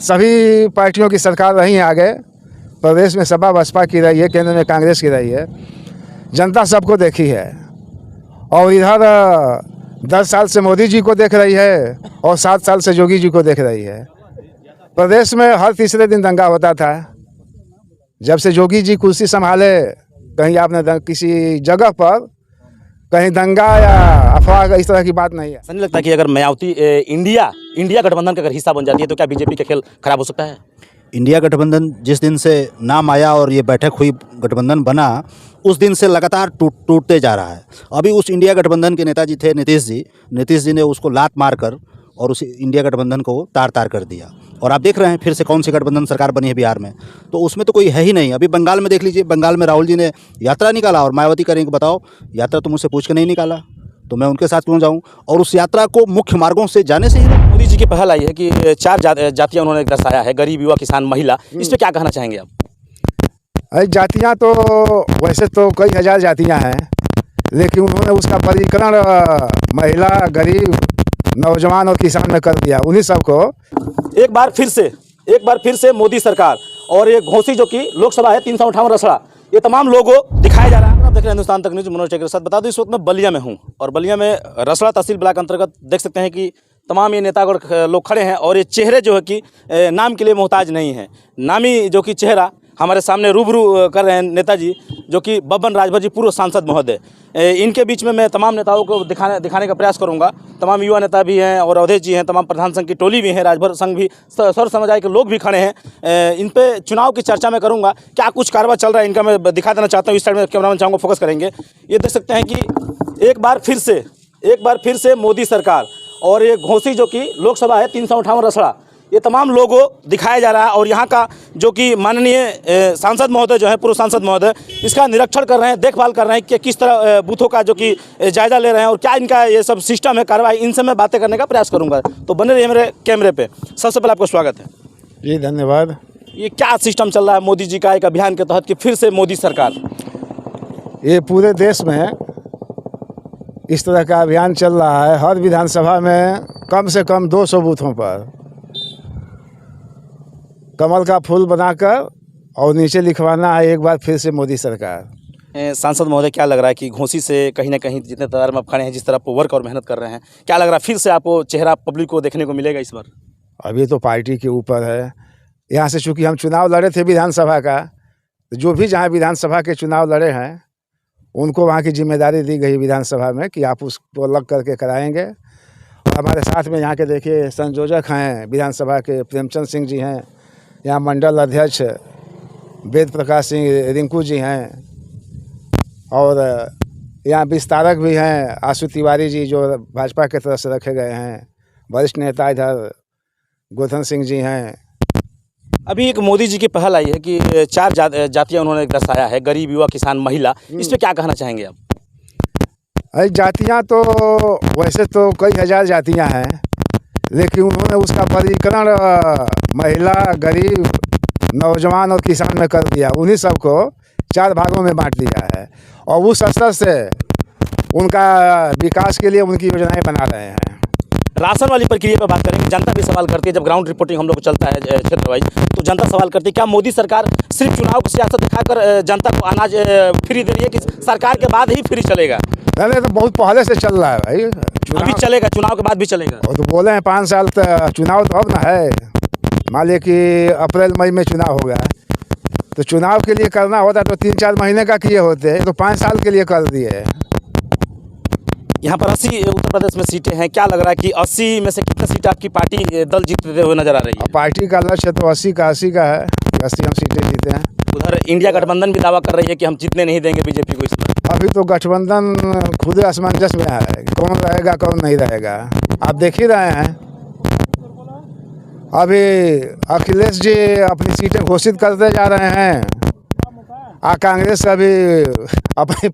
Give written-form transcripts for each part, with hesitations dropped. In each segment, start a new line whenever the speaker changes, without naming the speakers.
सभी पार्टियों की सरकार रही है आगे। प्रदेश में सपा बसपा की रही है, केंद्र में कांग्रेस की रही है। जनता सबको देखी है और इधर 10 साल से मोदी जी को देख रही है और 7 साल से योगी जी को देख रही है। प्रदेश में हर तीसरे दिन दंगा होता था। जब से योगी जी कुर्सी संभाले, कहीं आपने किसी जगह पर कहीं दंगा या अफवाह इस तरह की बात नहीं है।
नहीं लगता कि अगर मायावती इंडिया गठबंधन का अगर हिस्सा बन जाती है तो क्या बीजेपी का खेल खराब हो सकता है?
इंडिया गठबंधन जिस दिन से नाम आया और ये बैठक हुई, गठबंधन बना, उस दिन से लगातार टूटते जा रहा है। अभी उस इंडिया गठबंधन के नेताजी थे नीतीश जी ने उसको लात मारकर और उस इंडिया गठबंधन को तार तार कर दिया। और आप देख रहे हैं फिर से कौन सी गठबंधन सरकार बनी है बिहार में, तो उसमें तो कोई है ही नहीं। अभी बंगाल में देख लीजिए, बंगाल में राहुल जी ने यात्रा निकाला और मायावती करेंगे, बताओ यात्रा तो मुझसे पूछ के नहीं निकाला, तो मैं उनके साथ क्यों जाऊं? और उस यात्रा को मुख्य मार्गों से जाने से ही
मोदी जी की पहल आई है कि 4 जातियाँ उन्होंने दर्शाया है, गरीब, युवा, किसान, महिला। इस पर क्या कहना चाहेंगे आप?
जातियाँ तो वैसे तो कई हजार जातियाँ हैं, लेकिन उन्होंने उसका वर्गीकरण महिला, गरीब, नौजवान और किसान में कर दिया। उन्हीं सबको
एक बार फिर से मोदी सरकार और ये घोसी जो कि लोकसभा है 358 रसड़ा, ये तमाम लोगों दिखाया जा रहा है। आप देख रहे हैं हिंदुस्तान तक न्यूज़, मनोज के साथ। बता दूं इस वक्त मैं बलिया में हूँ और बलिया में रसड़ा तहसील ब्लॉक अंतर्गत देख सकते हैं कि तमाम ये नेतागण लोग खड़े हैं और ये चेहरे जो है कि नाम के लिए मोहताज नहीं है। नामी जो कि चेहरा हमारे सामने रूबरू कर रहे हैं नेताजी जो कि बब्बन राजभर जी, पूर्व सांसद महोदय। इनके बीच में मैं तमाम नेताओं को दिखाने का प्रयास करूंगा। तमाम युवा नेता भी हैं और अवधेश जी हैं, तमाम प्रधान संघ की टोली भी है, राजभर संघ भी, सर्व समुदाय के लोग भी खड़े हैं। इन पे चुनाव की चर्चा में करूंगा, क्या कुछ कारवा चल रहा है इनका मैं दिखा देना चाहता हूँ। इस साइड में कैमरामैन चाहूँगा फोकस करेंगे। ये देख सकते हैं कि एक बार फिर से मोदी सरकार और ये घोसी जो कि लोकसभा है 358 रसड़ा, ये तमाम लोगों दिखाया जा रहा है। और यहाँ का जो कि माननीय सांसद महोदय जो है, पूर्व सांसद महोदय, इसका निरीक्षण कर रहे हैं, देखभाल कर रहे हैं कि किस तरह बूथों का जो कि जायजा ले रहे हैं और क्या इनका ये सब सिस्टम है, कार्रवाई, इनसे मैं बातें करने का प्रयास करूँगा। तो बने रहिए मेरे कैमरे पे। सबसे पहले आपको स्वागत है
जी, धन्यवाद।
ये क्या सिस्टम चल रहा है मोदी जी का एक अभियान के तहत कि फिर से मोदी सरकार?
ये पूरे देश में इस तरह का अभियान चल रहा है। हर विधानसभा में कम से कम 200 बूथों पर कमल का फूल बनाकर और नीचे लिखवाना है एक बार फिर से मोदी सरकार।
सांसद महोदय, क्या लग रहा है कि घोसी से कहीं ना कहीं जितने तादाद में आप खड़े हैं, जिस तरह आप वर्क और मेहनत कर रहे हैं, क्या लग रहा है फिर से आपको चेहरा पब्लिक को देखने को मिलेगा इस बार?
अभी तो पार्टी के ऊपर है। यहाँ से चूँकि हम चुनाव लड़े थे विधानसभा का, तो जो भी जहाँ विधानसभा के चुनाव लड़े हैं उनको वहाँ की जिम्मेदारी दी गई विधानसभा में कि आप उसको अलग करके कराएंगे। और हमारे साथ में यहाँ के देखिए संयोजक हैं विधानसभा के, प्रेमचंद सिंह जी हैं, यहाँ मंडल अध्यक्ष वेद प्रकाश सिंह रिंकू जी हैं, और यहाँ विस्तारक भी हैं आशु तिवारी जी जो भाजपा की तरफ से रखे गए हैं। वरिष्ठ नेता इधर गोधन सिंह जी हैं।
अभी एक मोदी जी की पहल आई है कि 4 जातियाँ उन्होंने दर्शाया है, गरीब, युवा, किसान, महिला। इस पर क्या कहना चाहेंगे आप?
जातियाँ तो वैसे तो कई हजार जातियाँ हैं, लेकिन उन्होंने उसका वर्गीकरण महिला, गरीब, नौजवान और किसान में कर दिया। उन्हीं सबको 4 भागों में बांट दिया है और उस स्तर से उनका विकास के लिए उनकी योजनाएं बना रहे हैं।
राशन वाली प्रक्रिया पर बात करेंगे। जनता भी सवाल करती है, जब ग्राउंड रिपोर्टिंग हम लोग को चलता है क्षेत्र वाइज, तो जनता सवाल करती है क्या मोदी सरकार सिर्फ चुनाव की सियासत दिखाकर जनता को अनाज फ्री दे रही है कि सरकार के बाद ही फ्री चलेगा?
नहीं, तो बहुत पहले से चल रहा है भाई।
अभी चलेगा, चुनाव के बाद भी चलेगा।
वो तो बोले हैं 5 साल तक चुनाव तो अब ना है। मान लिया कि अप्रैल मई में चुनाव होगा, तो चुनाव के लिए करना होता तो 3-4 महीने का किए होते, तो 5 साल के लिए कर दिए।
यहाँ पर 80 उत्तर प्रदेश में सीटें हैं। क्या लग रहा है कि 80 में से कितने सीट आपकी पार्टी दल जीतते हुए नजर आ रही है?
पार्टी का लक्ष्य तो 80 का है, 80 हम सीटें जीते हैं।
उधर इंडिया गठबंधन भी दावा कर रही है कि हम जीतने नहीं देंगे बीजेपी को इस बार।
अभी तो गठबंधन खुद असमंजस में है कि कौन रहेगा कौन नहीं रहेगा। आप देख ही रहे हैं, अभी अखिलेश जी अपनी सीटें घोषित करते जा रहे हैं, कांग्रेस अभी अपनी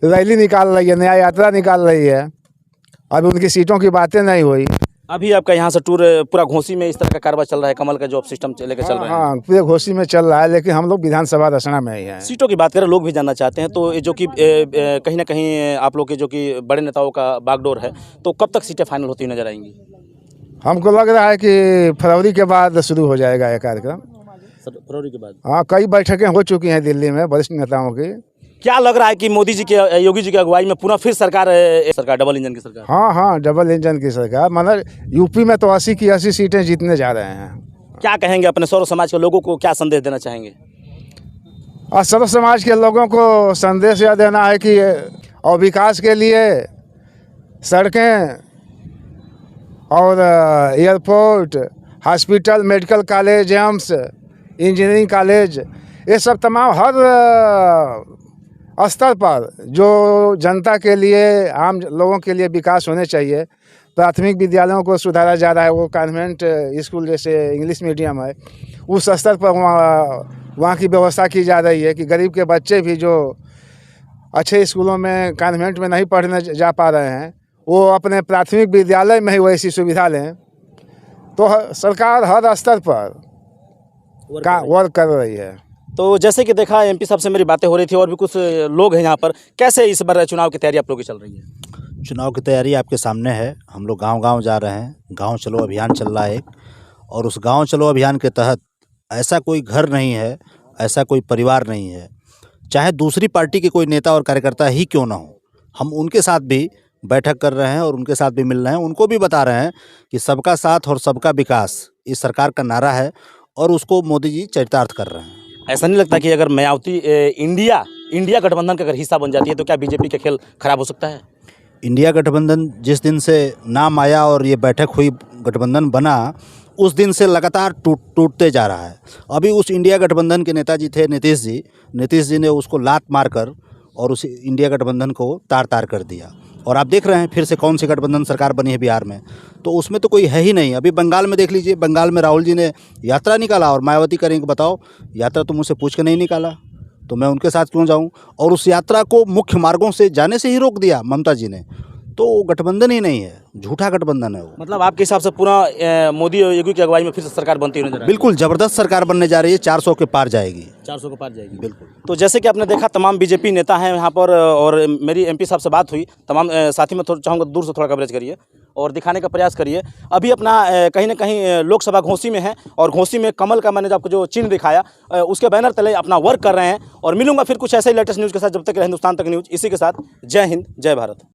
रैली निकाल रही है, नया यात्रा निकाल रही है। अभी उनकी सीटों की बातें नहीं हुई।
अभी आपका यहाँ से टूर पूरा घोसी में इस तरह का कार्रवाई चल रहा है, कमल का जॉब सिस्टम लेकर चल रहा है?
हाँ, पूरे घोसी में चल रहा है, लेकिन हम लोग विधानसभा रसना में ही हैं।
सीटों की बात करें, लोग भी जानना चाहते हैं, तो जो कि कहीं ना कहीं आप लोग के जो कि बड़े नेताओं का बागडोर है, तो कब तक सीटें फाइनल होती नजर आएंगी?
हमको लग रहा है कि फरवरी के बाद शुरू हो जाएगा ये कार्यक्रम।
फरवरी के बाद
हाँ, कई बैठकें हो चुकी हैं दिल्ली में वरिष्ठ नेताओं की।
क्या लग रहा है कि मोदी जी के योगी जी की अगुवाई में पुनः फिर सरकार डबल इंजन की सरकार?
हाँ हाँ, डबल इंजन की सरकार। मतलब यूपी में तो 80 की 80 सीटें जीतने जा रहे हैं।
क्या कहेंगे अपने सौर समाज के लोगों को, क्या संदेश देना चाहेंगे?
और सर्व समाज के लोगों को संदेश यह देना है कि और विकास के लिए सड़कें और airport, hospital, medical college, AIIMS, engineering college, ये सब तमाम हर स्तर पर जो जनता के लिए, आम लोगों के लिए विकास होने चाहिए। प्राथमिक विद्यालयों को सुधारा जा रहा है, वो कॉन्वेंट स्कूल जैसे इंग्लिश मीडियम है, उस स्तर पर वहाँ की व्यवस्था की जा रही है कि गरीब के बच्चे भी जो अच्छे स्कूलों में, कॉन्वेंट में नहीं पढ़ने जा पा रहे हैं, वो अपने प्राथमिक विद्यालय में ही वैसी सुविधा लें। तो सरकार हर स्तर पर वर्क कर रही है।
तो जैसे कि देखा, एमपी साहब से मेरी बातें हो रही थी और भी कुछ लोग हैं यहाँ पर। कैसे इस बार चुनाव की तैयारी आप लोगों की चल रही है?
चुनाव की तैयारी आपके सामने है। हम लोग गांव-गांव जा रहे हैं, गांव चलो अभियान चल रहा है एक, और उस गांव चलो अभियान के तहत ऐसा कोई घर नहीं है, ऐसा कोई परिवार नहीं है, चाहे दूसरी पार्टी के कोई नेता और कार्यकर्ता ही क्यों ना हो, हम उनके साथ भी बैठक कर रहे हैं और उनके साथ भी मिल रहे हैं। उनको भी बता रहे हैं कि सबका साथ और सबका विकास इस सरकार का नारा है और उसको मोदी जी चरितार्थ कर रहे हैं।
ऐसा नहीं लगता कि अगर मायावती इंडिया गठबंधन का अगर हिस्सा बन जाती है तो क्या बीजेपी का खेल खराब हो सकता है?
इंडिया गठबंधन जिस दिन से नाम आया और ये बैठक हुई, गठबंधन बना, उस दिन से लगातार टूटते जा रहा है। अभी उस इंडिया गठबंधन के नेताजी थे नीतीश जी ने उसको लात मारकर और उस इंडिया गठबंधन को तार-तार कर दिया। और आप देख रहे हैं फिर से कौन सी गठबंधन सरकार बनी है बिहार में, तो उसमें तो कोई है ही नहीं। अभी बंगाल में देख लीजिए, बंगाल में राहुल जी ने यात्रा निकाला और मायावती करेंगे, बताओ यात्रा तो मुझसे पूछ के नहीं निकाला, तो मैं उनके साथ क्यों जाऊं? और उस यात्रा को मुख्य मार्गों से जाने से ही रोक दिया ममता जी ने। तो गठबंधन ही नहीं है, झूठा गठबंधन है वो।
मतलब आपके हिसाब से पूरा मोदी और योगी की अगुवाई में फिर से सरकार बनती हुई नजर आ रही है?
बिल्कुल ज़बरदस्त सरकार बनने जा रही है, 400 के पार जाएगी।
400 के पार जाएगी,
बिल्कुल।
तो जैसे कि आपने देखा, तमाम बीजेपी नेता हैं यहाँ पर और मेरी एमपी साहब से बात हुई। तमाम साथी में चाहूँगा दूर से थोड़ा कवरेज करिए और दिखाने का प्रयास करिए। अभी अपना कहीं ना कहीं लोकसभा घोसी में है और घोसी में कमल का मैंने आपको जो चिन्ह दिखाया, उसके बैनर तले अपना वर्क कर रहे हैं। और मिलूंगा फिर कुछ ऐसे ही लेटेस्ट न्यूज़ के साथ। जब तक हिंदुस्तान तक न्यूज़, इसी के साथ जय हिंद, जय भारत।